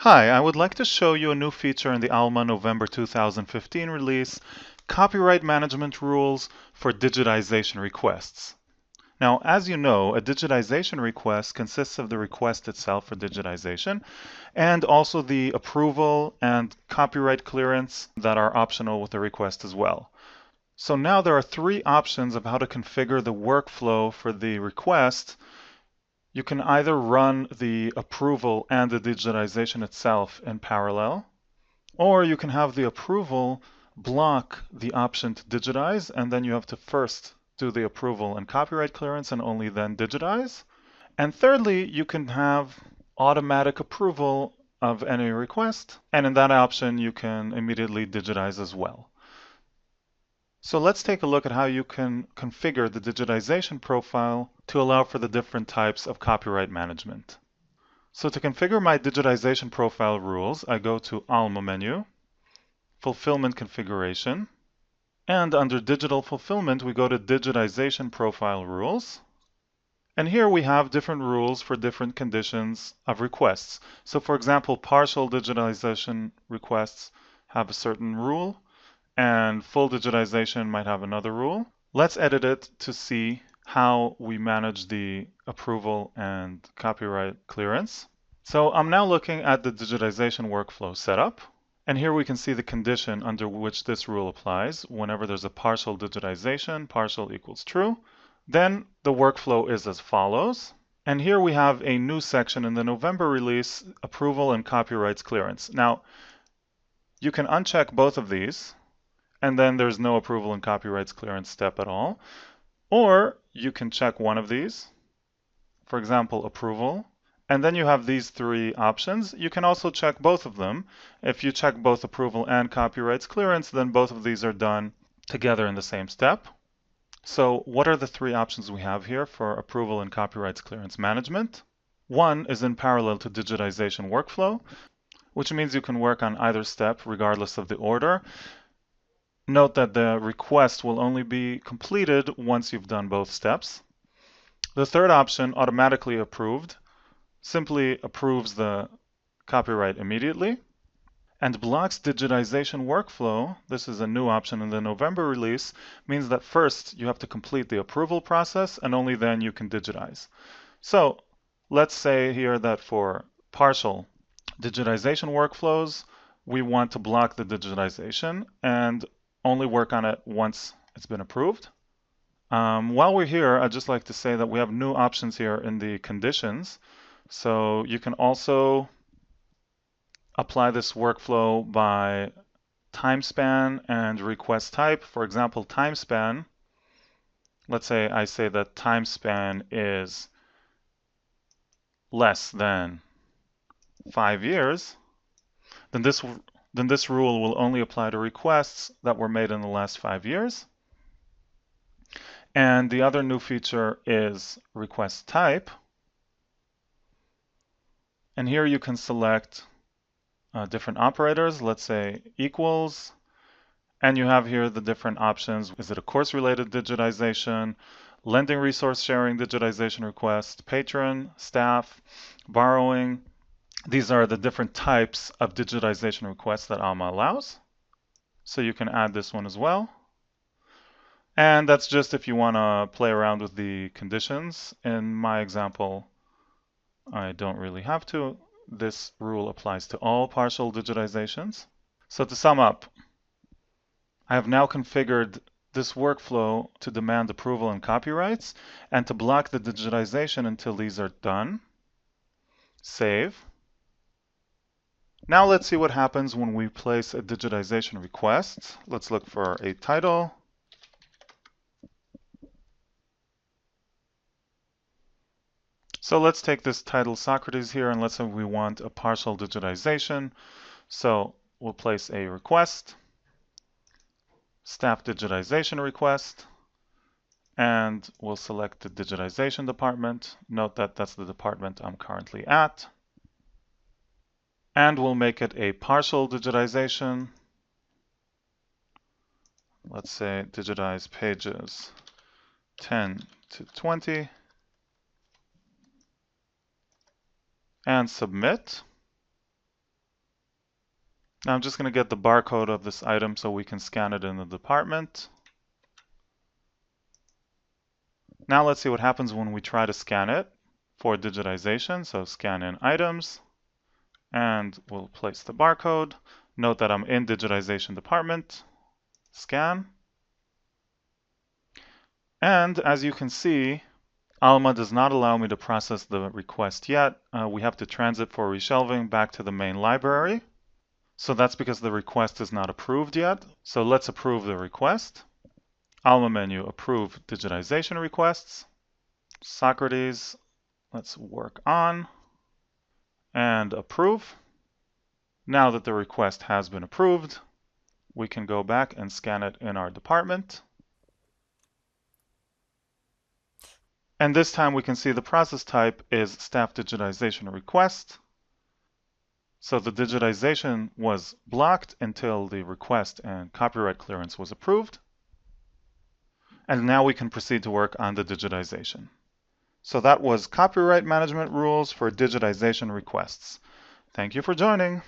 Hi, I would like to show you a new feature in the Alma November 2015 release, Copyright Management Rules for Digitization Requests. Now, as you know, a digitization request consists of the request itself for digitization and also the approval and copyright clearance that are optional with the request as well. So now there are three options of how to configure the workflow for the request. You can either run the approval and the digitization itself in parallel, or you can have the approval block the option to digitize, and then you have to first do the approval and copyright clearance and only then digitize. And thirdly, you can have automatic approval of any request, and in that option, you can immediately digitize as well. So let's take a look at how you can configure the digitization profile to allow for the different types of copyright management. So to configure my digitization profile rules, I go to Alma menu, Fulfillment Configuration, and under Digital Fulfillment, we go to Digitization Profile Rules. And here we have different rules for different conditions of requests. So for example, partial digitization requests have a certain rule, and full digitization might have another rule. Let's edit it to see how we manage the approval and copyright clearance. So I'm now looking at the digitization workflow setup, and here we can see the condition under which this rule applies. Whenever there's a partial digitization, partial equals true, then the workflow is as follows. And here we have a new section in the November release, approval and copyrights clearance. Now, you can uncheck both of these, and then there's no approval and copyrights clearance step at all. Or you can check one of these, for example, approval, and then you have these three options. You can also check both of them. If you check both approval and copyrights clearance, then both of these are done together in the same step. So what are the three options we have here for approval and copyrights clearance management? One is in parallel to digitization workflow, which means you can work on either step regardless of the order. Note that the request will only be completed once you've done both steps. The third option, automatically approved, simply approves the copyright immediately and blocks digitization workflow. This is a new option in the November release, means that first you have to complete the approval process and only then you can digitize. So let's say here that for partial digitization workflows, we want to block the digitization and only work on it once it's been approved. While we're here, I'd just like to say that we have new options here in the conditions. So you can also apply this workflow by time span and request type. For example, time span, let's say I say that time span is less than 5 years, then this rule will only apply to requests that were made in the last 5 years. And the other new feature is request type. And here you can select different operators, let's say equals, and you have here the different options. Is it a course-related digitization, lending resource sharing digitization request, patron, staff, borrowing? These are the different types of digitization requests that Alma allows. So you can add this one as well. And that's just if you want to play around with the conditions. In my example, I don't really have to. This rule applies to all partial digitizations. So to sum up, I have now configured this workflow to demand approval and copyrights and to block the digitization until these are done. Save. Now let's see what happens when we place a digitization request. Let's look for a title. So let's take this title Socrates here, and let's say we want a partial digitization. So we'll place a request, staff digitization request, and we'll select the digitization department. Note that that's the department I'm currently at. And we'll make it a partial digitization. Let's say digitize pages 10 to 20. And submit. Now I'm just going to get the barcode of this item so we can scan it in the department. Now let's see what happens when we try to scan it for digitization. So scan in items, and we'll place the barcode. Note that I'm in digitization department. Scan. And as you can see, Alma does not allow me to process the request yet. We have to transit for reshelving back to the main library. So that's because the request is not approved yet. So let's approve the request. Alma menu, approve digitization requests. Socrates, let's work on and approve. Now that the request has been approved, we can go back and scan it in our department. And this time we can see the process type is staff digitization request. So the digitization was blocked until the request and copyright clearance was approved. And now we can proceed to work on the digitization. So that was copyright management rules for digitization requests. Thank you for joining.